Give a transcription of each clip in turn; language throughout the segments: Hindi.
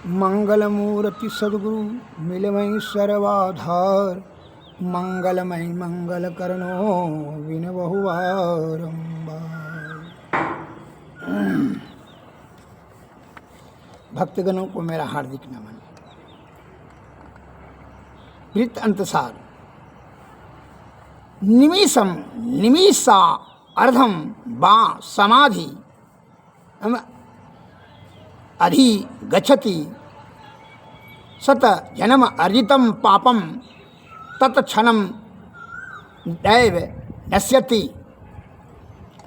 मंगलमूर्ति सद्गुरु मिलवई सर्वाधार, मंगलमय मंगल करनो विन बहुबारंबार। भक्तगणों को मेरा हार्दिक नमन। वृत्त अंतसार। निमिषम निमिषा अर्धम वा समाधि अधि गच्छति सत जन्म अर्जितम पापम तत्क्षणम दैव नश्यति।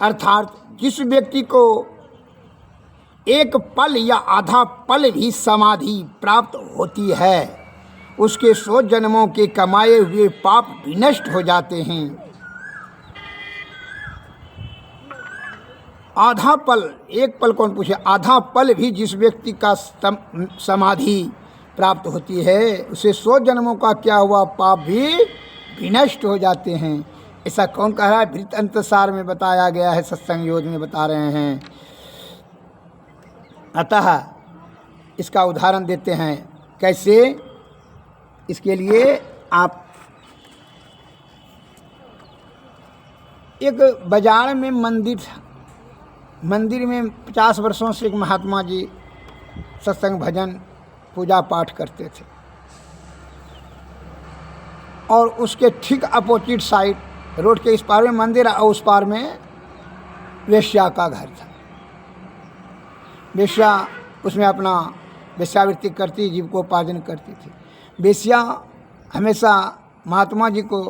अर्थात जिस व्यक्ति को एक पल या आधा पल भी समाधि प्राप्त होती है, उसके 100 जन्मों के कमाए हुए पाप विनष्ट हो जाते हैं। आधा पल, एक पल कौन पूछे, आधा पल भी जिस व्यक्ति का समाधि प्राप्त होती है, उसे 100 जन्मों का क्या हुआ पाप भी विनष्ट हो जाते हैं। ऐसा कौन कह रहा है? वृत्त अंतसार में बताया गया है, सत्संग योग में बता रहे हैं। अतः इसका उदाहरण देते हैं। कैसे? इसके लिए आप एक बाजार में मंदिर था, मंदिर में 50 वर्षों से एक महात्मा जी सत्संग भजन पूजा पाठ करते थे, और उसके ठीक अपोजिट साइड रोड के इस पार में मंदिर और उस पार में वेश्या का घर था। वेश्या उसमें अपना वेश्यावृत्ति करती, जीविकोपार्जन करती थी। वेश्या हमेशा महात्मा जी को,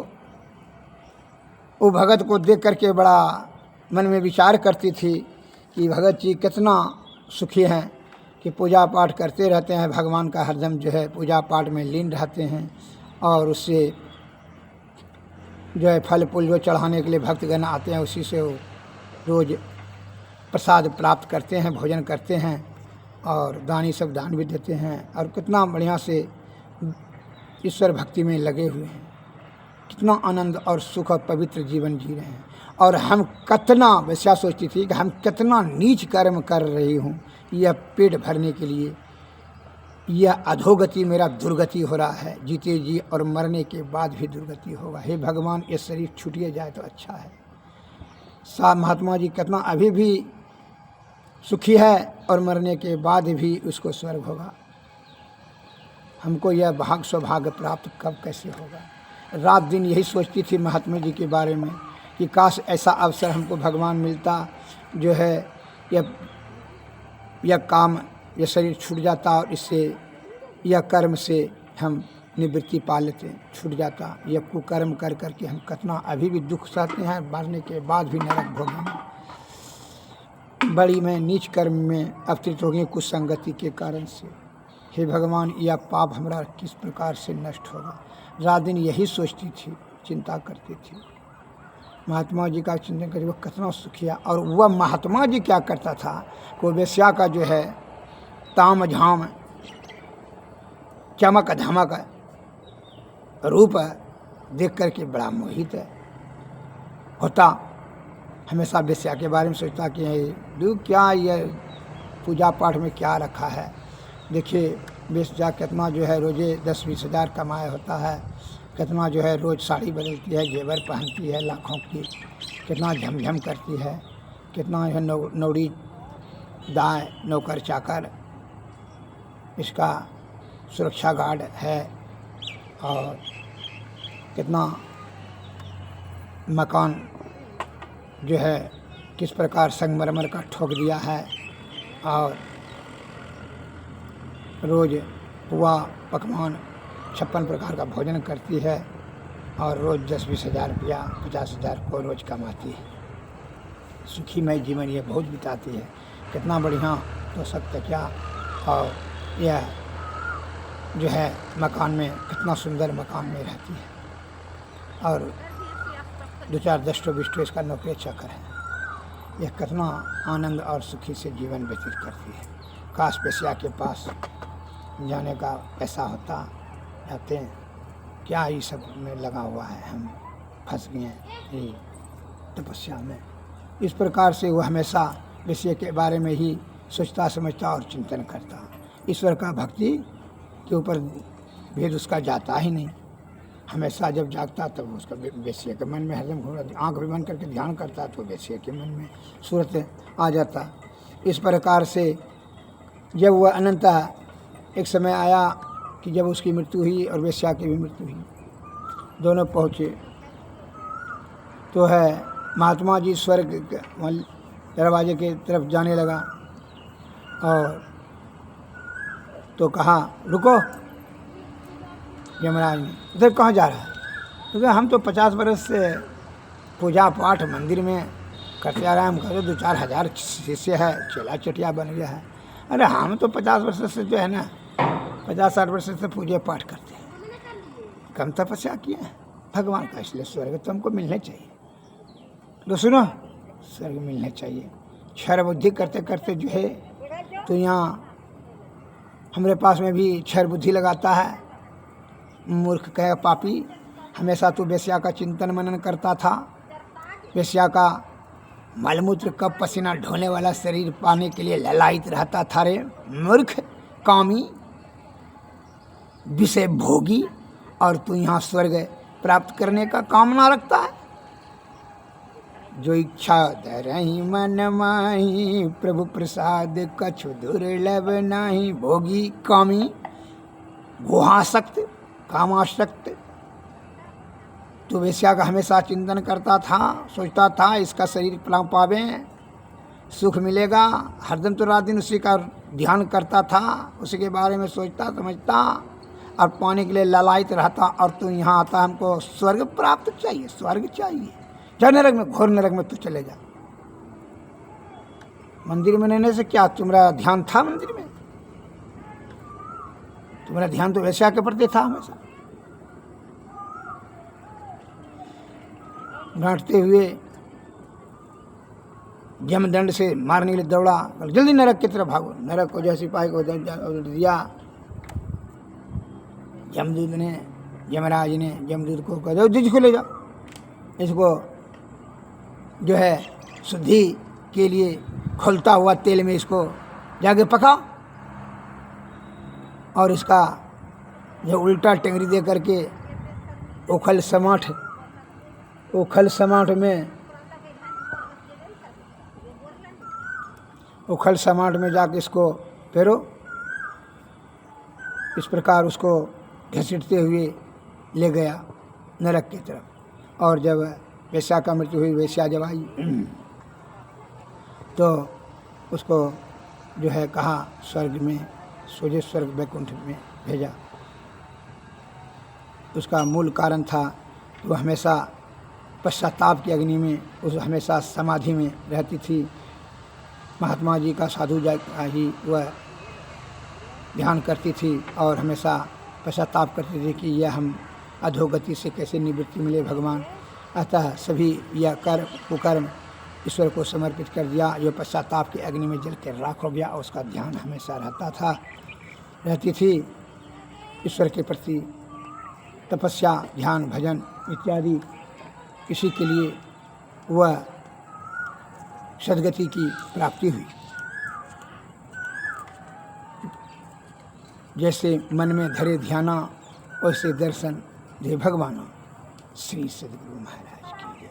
वो भगत को देख करके बड़ा मन में विचार करती थी कि भगत जी कितना सुखी हैं कि पूजा पाठ करते रहते हैं, भगवान का हरदम जो है पूजा पाठ में लीन रहते हैं, और उससे जो है फल फूल जो चढ़ाने के लिए भक्तगण आते हैं, उसी से वो रोज़ प्रसाद प्राप्त करते हैं, भोजन करते हैं, और दानी सब दान भी देते हैं, और कितना बढ़िया से ईश्वर भक्ति में लगे हुए हैं। कितना आनंद और सुख और पवित्र जीवन जी रहे हैं। और हम कितना, वैसा सोचती थी कि हम कितना नीच कर्म कर रही हूँ, यह पेट भरने के लिए, यह अधोगति मेरा दुर्गति हो रहा है, जीते जी और मरने के बाद भी दुर्गति होगा। हे भगवान, ये शरीर छूटिए जाए तो अच्छा है। सा महात्मा जी कितना अभी भी सुखी है, और मरने के बाद भी उसको स्वर्ग होगा। हमको यह भाग सौभाग्य प्राप्त कब कैसे होगा? रात दिन यही सोचती थी महात्मा जी के बारे में कि काश ऐसा अवसर हमको भगवान मिलता, जो है यह काम, यह शरीर छूट जाता, और इससे यह कर्म से हम निवृत्ति पा लेते, छूट जाता। यह कुकर्म कर करके हम कितना अभी भी दुख सहते हैं, मरने के बाद भी नरक भोगेंगे। बड़ी मैं नीच कर्म में अवतीर्ण हो गई कुछ संगति के कारण से। हे भगवान, यह पाप हमारा किस प्रकार से नष्ट होगा? रात दिन यही सोचती थी, चिंता करती थी। महात्मा जी का चिंतन करके वो कितना सुखी है। और वह महात्मा जी क्या करता था, को वेश्या का जो है ताम झाम चमक धमक रूप देख करके बड़ा मोहित होता। हमेशा वेश्या के बारे में सोचता कि दू क्या ये पूजा पाठ में क्या रखा है। देखिए वेश्या कितना जो है रोज़े 10-20 हज़ार कमाया होता है, कितना जो है रोज़ साड़ी बदलती है, जेवर पहनती है लाखों की, कितना झमझम करती है, कितना यह नौड़ी दाएँ नौकर चाकर इसका सुरक्षा गार्ड है, और कितना मकान जो है किस प्रकार संगमरमर का ठोक दिया है, और रोज़ पुआ पकवान 56 प्रकार का भोजन करती है, और रोज़ 10-20 हज़ार रुपया 50 हज़ार को रोज़ कमाती है। सुखीमय जीवन ये बहुत बिताती है। कितना बढ़िया तो सकते क्या। और यह जो है मकान में, कितना सुंदर मकान में रहती है, और 2-4 10-20 इसका नौकरी चाकर है। यह कितना आनंद और सुखी से जीवन व्यतीत करती है। काश वेश्या के पास जाने का पैसा होता, जाते हैं। क्या ये सब में लगा हुआ है, हम फंस गए हैं तपस्या में। इस प्रकार से वो हमेशा विषय के बारे में ही सोचता समझता और चिंतन करता। ईश्वर का भक्ति के ऊपर भेद उसका जाता ही नहीं। हमेशा जब जागता तब उसका वेश्या के मन में हरदम घूम रहा, आँख भी बंद करके ध्यान करता तो वेश्या के मन में सूरत आ जाता। इस प्रकार से जब वह अनंत एक समय आया कि जब उसकी मृत्यु हुई और वेश्या की भी मृत्यु हुई, दोनों पहुँचे तो है महात्मा जी स्वर्ग दरवाजे के तरफ जाने लगा और तो कहा रुको। यमराज ने इधर कहाँ जा रहा है? क्योंकि हम तो 50 बरस से पूजा पाठ मंदिर में करते आ रहे हैं, हम कहते 2-4 हज़ार शिष्य है, चेला चटिया बन गया है। अरे हम तो 50 वर्ष से जो है ना 50-60 वर्ष से पूजा पाठ करते हैं, कम तपस्या किए हैं भगवान का, इसलिए स्वर्ग तुमको मिलने चाहिए। तो सुनो, स्वर्ग मिलने चाहिए। क्षर बुद्धि करते करते जो है तो यहाँ हमारे पास में भी क्षर बुद्धि लगाता है। मूर्ख कहे पापी, हमेशा तो वेश्या का चिंतन मनन करता था, वेश्या का मलमूत्र कप पसीना ढोने वाला शरीर पाने के लिए ललायित रहता था। रे मूर्ख कामी विषय भोगी, और तू यहाँ स्वर्ग प्राप्त करने का कामना रखता है। जो इच्छा धरहि मन माही, प्रभु प्रसाद कछु दुर्लभ नाही। भोगी कामी गुहासक्त कामासक्त, तो वेश्या का हमेशा चिंतन करता था, सोचता था इसका शरीर पावे सुख मिलेगा। हरदम तो रात दिन उसी का ध्यान करता था, उसी के बारे में सोचता समझता और पाने के लिए ललायित रहता। और तू यहाँ आता, हमको स्वर्ग प्राप्त चाहिए, स्वर्ग चाहिए। जा नरक में, घोर नरक में तू चले जा। मंदिर में रहने से क्या तुम्हारा ध्यान था? मंदिर में तुम्हारा ध्यान तो वेश्या के प्रति था हमेशा। डांटते हुए जमदंड से मारने के लिए दौड़ा, जल्दी नरक की तरफ भागो। नरक को जैसे सिपाही को दिया, जमदूत ने, यमराज ने जमदूत को कहा जिसको ले जाओ, इसको जो है शुद्धि के लिए खौलता हुआ तेल में इसको जाके पकाओ, और इसका जो उल्टा टेंगरी दे करके ओखल समाट में जाके इसको फेरो। इस प्रकार उसको घसीटते हुए ले गया नरक की तरफ। और जब वेश्या का मृत्यु हुई, वेश्या जब आई तो उसको जो है कहा स्वर्ग में, सोजे स्वर्ग वैकुंठ में भेजा। उसका मूल कारण था वो हमेशा पश्चाताप की अग्नि में, उस हमेशा समाधि में रहती थी। महात्मा जी का साधु ही वह ध्यान करती थी और हमेशा पश्चाताप करती थी कि यह हम अधोगति से कैसे निवृत्ति मिले भगवान। अतः सभी यह कुकर्म ईश्वर को समर्पित कर दिया, जो पश्चाताप की अग्नि में जल के राख हो गया। और उसका ध्यान हमेशा रहती थी ईश्वर के प्रति। तपस्या, ध्यान, भजन इत्यादि इसी के लिए वह सद्गति की प्राप्ति हुई। जैसे मन में धरे ध्याना, वैसे दर्शन दे भगवाना। श्री सद्गुरु महाराज की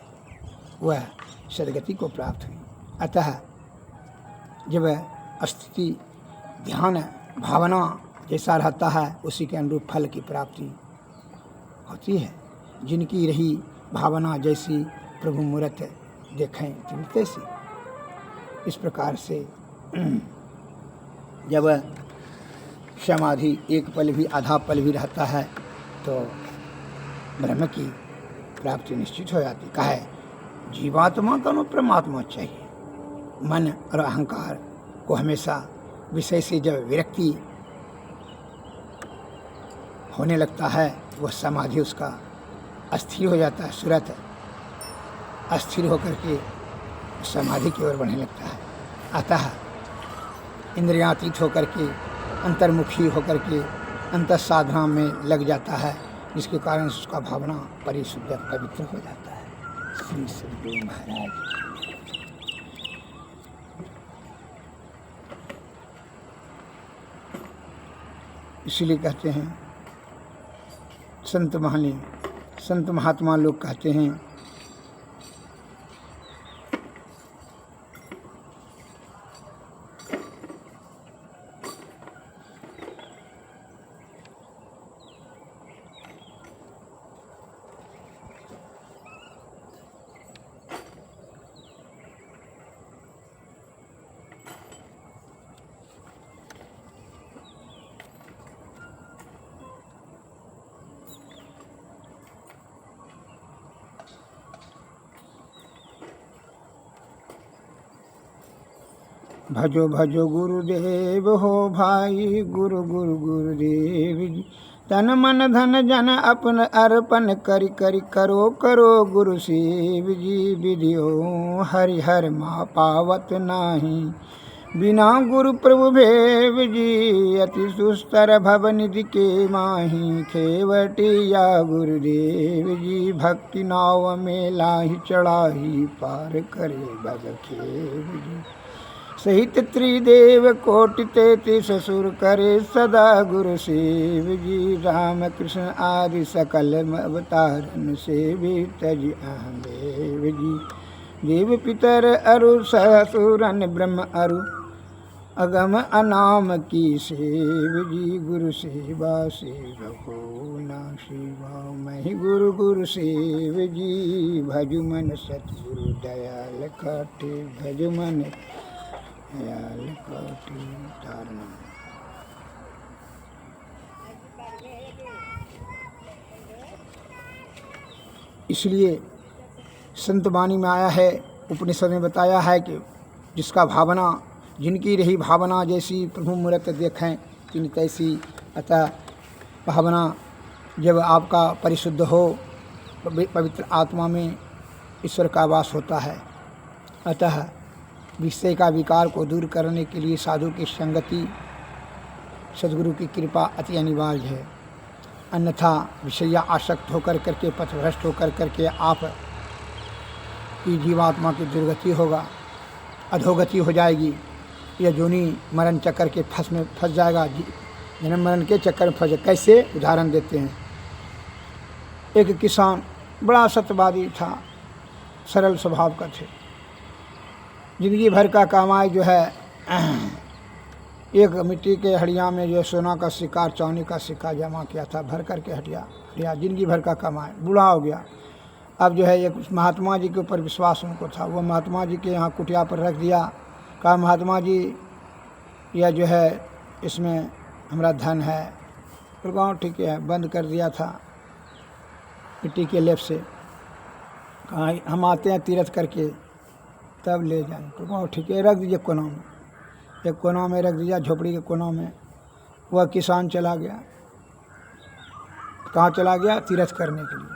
वह सद्गति को प्राप्त हुई। अतः जब स्थिति, ध्यान, भावना जैसा रहता है उसी के अनुरूप फल की प्राप्ति होती है। जिनकी रही भावना जैसी, प्रभु मूरत देखें तिन तैसी। इस प्रकार से जब समाधि एक पल भी, आधा पल भी रहता है तो ब्रह्म की प्राप्ति निश्चित हो जाती। कहे जीवात्मा का नो परमात्मा चाहिए। मन और अहंकार को हमेशा विषय से जब विरक्ति होने लगता है, वह समाधि उसका अस्थिर हो जाता है। सूरत अस्थिर होकर के समाधि की ओर बढ़ने लगता है। अतः इंद्रियातीत होकर के, अंतर्मुखी होकर के अंतर साधना में लग जाता है, जिसके कारण उसका भावना परिशुद्ध पवित्र हो जाता है। श्री सद्गुरु महाराज। इसलिए कहते हैं संत महात्मा लोग कहते हैं भजो भजो गुरुदेव हो भाई, गुरु गुरु गुरुदेव जी। तन मन धन जन अपन अर्पण करि करि करो करो गुरु सेव जी। विधियो हरि हर मा पावत नाही, बिना गुरु प्रभु भेव जी। अति सुस्तर भव निधि के माही, खेवटिया गुरुदेव जी। भक्ति नाव में लाही चढ़ाही, पार करे भव खेव जी। सहित त्रिदेव कोटि 33 सुर करे सदा गुरु सेव जी। राम कृष्ण आदि सकल अवतारन सेवी तज अहम देव जी। देव पितर अरु ससुरन ब्रह्म अरु अगम अनाम की सेव जी। गुरु सेवा सेव को ना सेवा महि, गुरु गुरु सेव जी। भजु मन सतगुरु दयाल काटे, भजु मन दयाल काटे तारण। इसलिए संत वाणी में आया है, उपनिषद में बताया है कि जिसका भावना, जिनकी रही भावना जैसी प्रभु मूर्त देखें तिन तैसी। अतः भावना जब आपका परिशुद्ध हो, पवित्र आत्मा में ईश्वर का वास होता है। अतः विषय का विकार को दूर करने के लिए साधु की संगति, सद्गुरु की कृपा अति अनिवार्य है। अन्यथा विषया आसक्त होकर करके, पथभ्रष्ट होकर करके आप की जीवात्मा की दुर्गति होगा, अधोगति हो जाएगी। यह जोनी मरण चक्कर के फंस जाएगा, जन्म मरण के चक्कर में फंस। कैसे? उदाहरण देते हैं। एक किसान बड़ा सत्यवादी था, सरल स्वभाव का थे। जिंदगी भर का कमाई जो है, एक मिट्टी के हड़िया में जो सोना का सिक्का, चांदी का सिक्का जमा किया था, भर करके हड़िया जिंदगी भर का कमाई। बूढ़ा हो गया। अब जो है एक महात्मा जी के ऊपर विश्वास उनको था। वो महात्मा जी के यहाँ कुटिया पर रख दिया। कहा महात्मा जी यह जो है इसमें हमारा धन है। फिर कहा ठीक है, बंद कर दिया था मिट्टी के लेप से। कहा हम आते हैं तीर्थ करके तब ले जाएं। तो कहा ठीक है, रख दीजिए कोना में। एक कोना में रख दिया, झोपड़ी के कोना में। वह किसान चला गया। कहाँ चला गया? तीर्थ करने के लिए।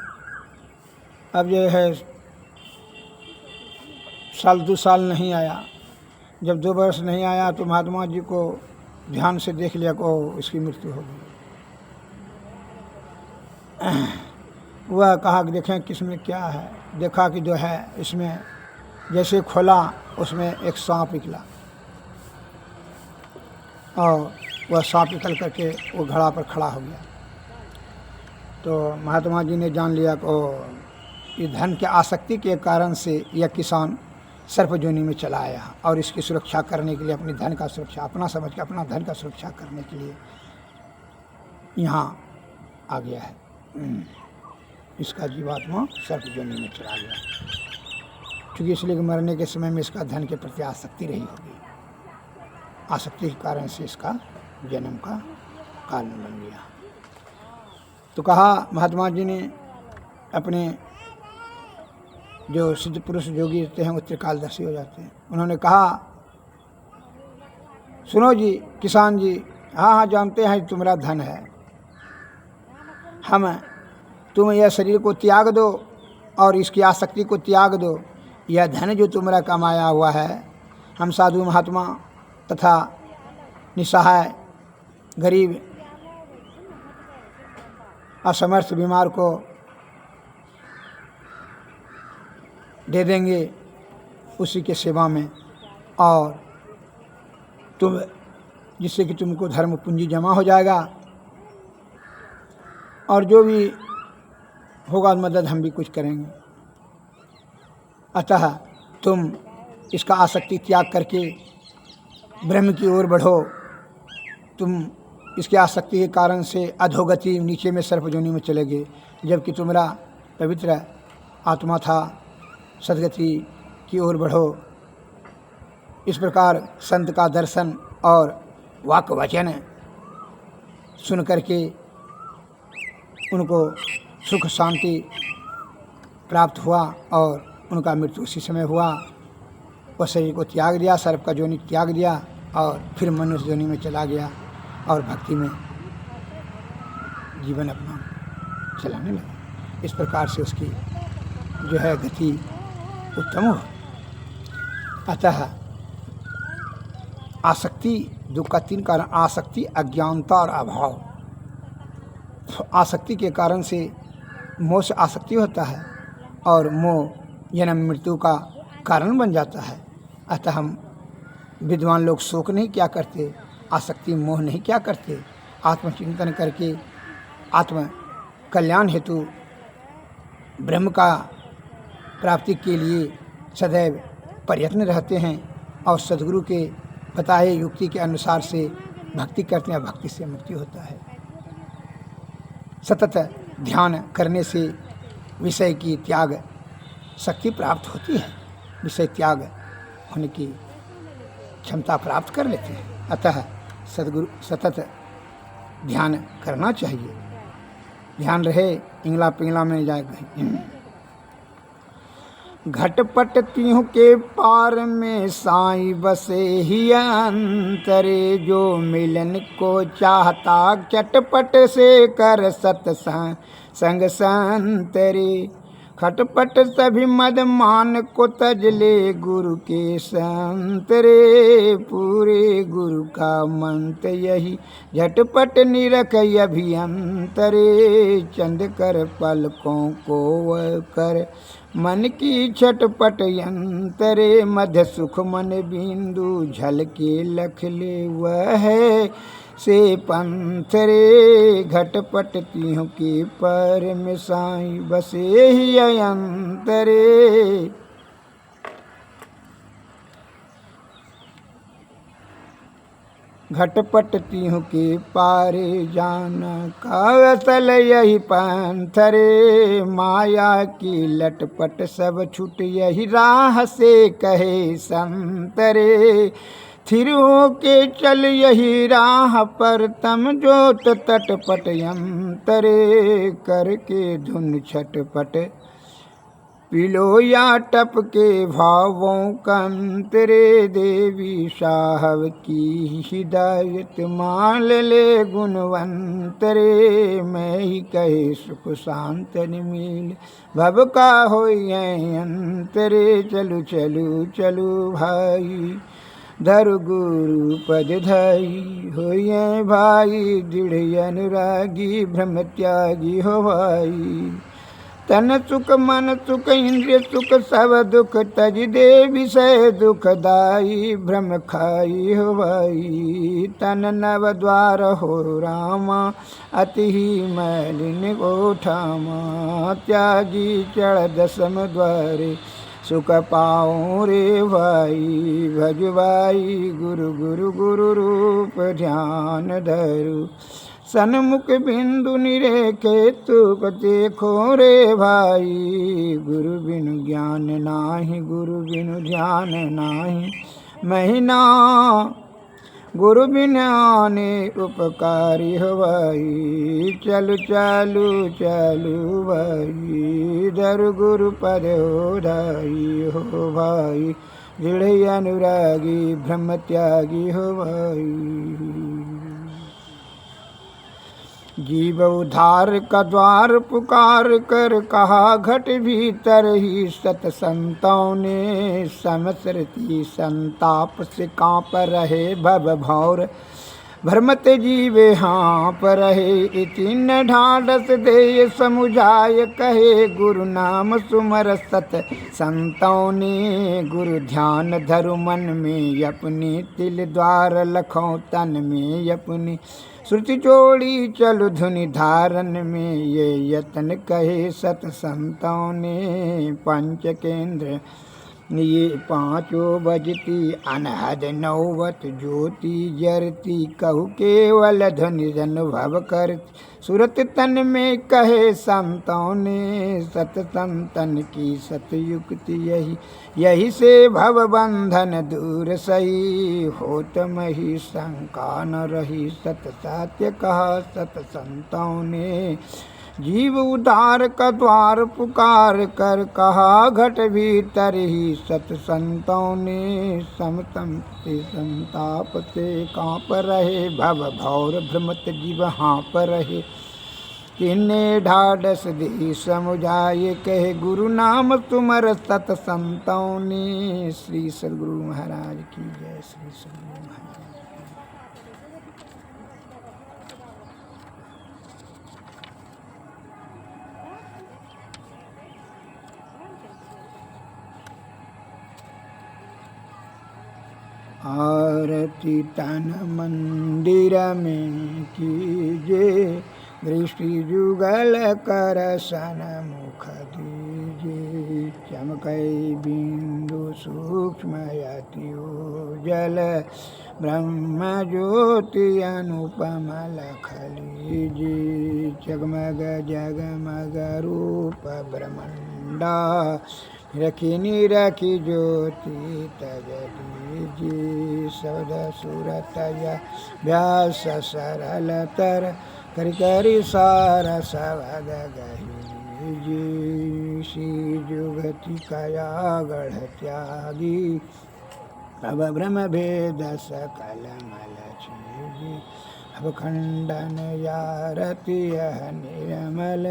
अब ये है साल 2 साल नहीं आया। जब 2 वर्ष नहीं आया तो महात्मा जी को ध्यान से देख लिया को इसकी मृत्यु हो गई। वह कहा कि देखें किसमें क्या है। देखा कि जो है इसमें जैसे खोला उसमें एक सांप निकला और वह सांप निकल करके वो घड़ा पर खड़ा हो गया। तो महात्मा जी ने जान लिया कि ये धन के आसक्ति के कारण से यह किसान सर्प जोनी में चला आया और इसकी सुरक्षा करने के लिए, अपने धन का सुरक्षा, अपना समझ के अपना धन का सुरक्षा करने के लिए यहाँ आ गया है। इसका जीवात्मा सर्प जोनी में चला गया, क्योंकि इसलिए कि मरने के समय में इसका धन के प्रति आसक्ति रही होगी। आसक्ति के कारण से इसका जन्म का कारण बन गया। तो कहा महात्मा जी ने अपने जो सिद्ध पुरुष योगी होते हैं वो त्रिकालदर्शी हो जाते हैं। उन्होंने कहा सुनो जी किसान जी, हाँ हाँ जानते हैं तुम्हारा धन है, हम तुम यह शरीर को त्याग दो और इसकी आसक्ति को त्याग दो। यह धन जो तुम्हारा कमाया हुआ है, हम साधु महात्मा तथा निसहाय गरीब असमर्थ बीमार को दे देंगे उसी के सेवा में, और तुम जिससे कि तुमको धर्म पूंजी जमा हो जाएगा और जो भी होगा मदद हम भी कुछ करेंगे। अतः तुम इसका आसक्ति त्याग करके ब्रह्म की ओर बढ़ो। तुम इसकी आसक्ति के कारण से अधोगति नीचे में सर्पयोनि में चले गए, जबकि तुम्हारा पवित्र आत्मा था। सदगति की ओर बढ़ो। इस प्रकार संत का दर्शन और वाक् वचन सुन करके उनको सुख शांति प्राप्त हुआ और उनका मृत्यु उसी समय हुआ। वह शरीर को त्याग दिया, सर्प का योनि त्याग दिया और फिर मनुष्य योनि में चला गया और भक्ति में जीवन अपना चलाने लगा। इस प्रकार से उसकी जो है गति उत्तम हो। अतः आसक्ति दुख का 3 कारण, आसक्ति, अज्ञानता और अभाव। आसक्ति के कारण से मोह से आसक्ति होता है और मोह जन्म मृत्यु का कारण बन जाता है। अतः हम विद्वान लोग शोक नहीं क्या करते, आसक्ति मोह नहीं क्या करते, आत्मचिंतन करके आत्म कल्याण हेतु ब्रह्म का प्राप्ति के लिए सदैव प्रयत्न रहते हैं और सद्गुरु के बताए युक्ति के अनुसार से भक्ति करते हैं। भक्ति से मुक्ति होता है। सतत ध्यान करने से विषय की त्याग शक्ति प्राप्त होती है, विषय त्याग होने की क्षमता प्राप्त कर लेते हैं। अतः सद्गुरु सतत ध्यान करना चाहिए। ध्यान रहे इंगला पिंगला में जाए कहीं। घटपट तीहू के पार में साईं बसे ही अंतरे, जो मिलन को चाहता चटपट से कर सत्संग संग संतरे। खटपट सभी मद मान को तजले गुरु के संतरे, पूरे गुरु का मंत्र यही झटपट निरख अभियंतरे। चंद कर पलकों को वह कर मन की छटपट यंतरे, मध्य सुख मन बिंदु झलके लख ले वह है से पंथरे। घटपट तीहों के पर में साईं बसे ही अंतरे। घटपट तीहों के पारे जाना का असल यही पंथरे। माया की लटपट सब छूट यही राह से कहे संतरे। थिर हो के चल यही राह पर तम जोत तटपट यंतरे। करके धुन छटपट पिलो या टप के भावों कंतरे। देवी साहब की हिदायत मान ले गुणवंतरे। मैं ही कहे सुख शांत मिल भव का होई अंतरे। चलू चलू चलू भाई धरु गुरु पद धाई, होइए भाई दृढ़ अनुरागी ब्रह्म त्यागी हो भाई। तन सुख मन सुख इंद्रिय सुख सब दुख तज दे विषय दुखदाई। भ्रम खाई हो भाई तन नव द्वार हो रामा, अति ही मैलिन गोठामा। त्यागी चढ़ दसम द्वारे सुख पाऊँ रे भाई। भज भाई गुरु गुरु गुरु रूप ध्यान धरु। सन्मुख बिंदु निरेखे तुक देखो रे भाई। गुरु बिनु ज्ञान नाही गुरु बिनु ध्यान नाही। महीना गुरु बिन आने उपकारी हो भाई। चलु चलु चलु भाई धरु गुरु पद हो धाई हो भाई। दृढ़ अनुरागी ब्रह्म त्यागी हो भाई। जीव उधार का द्वार पुकार कर कहा घट भीतर ही सत संतों ने। समसरती संताप से कांप रहे भव भौर भ्रमत जीवे हाँ पर रहे तीन ढाढ़स दे समुझाय कहे गुरु नाम सुमर सत संतों ने गुरु ध्यान धरु मन में अपनी तिल द्वार लखों तन में अपनी श्रुति जोड़ी चलु धुनि धारन में ये यतन कहे सत संतों ने पंच केंद्र ये पांचों बजती अनहद नौवत ज्योति जरती कहु केवल ध्वनि अनुभव कर सुरत तन में कहे संतों ने सत संतन की सतयुक्ति यही से भव बंधन दूर सही होत मही शंका न रही सत सत्य कहा सत संतों ने जीव उद्धार का द्वार पुकार कर कहा घट भीतर ही सत संतों ने समतम से संताप से काँप रहे भव भौर भ्रमत जीव हाँप रहे किन्ने ढाढ़स दे समुझाए कहे गुरु नाम तुमर सत संतों ने। श्री सद्गुरु महाराज की जय। श्री सद्गुरु महाराज। आरती तन मंदिर में कीजे दृष्टि जुगल कर सन मुख दीजे चमकई बिंदु सूक्ष्म अति जल ब्रह्म ज्योति अनुपम लख लीजे जगमग जगमग रूप ब्रह्मंडा रखी रखी ज्योति तज दीजी सद सूरत व्यास सरल तर करि करि सार सवद गही श्री जुगति कया गढ़ त्यागी अब ब्रह्म भेद सकल मल छीजी अब खंडन यारति यह निर्मल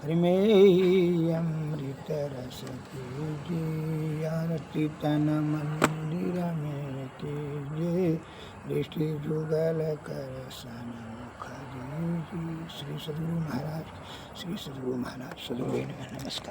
हरिमेय अमृत रस कीजिए आरती तन मंदिर में कीजिए दृष्टि जुगल कर सन मुख दीजिए। श्री सद्गुरु महाराज। श्री सद्गुरु महाराज। सद्गुरु नमस्कार।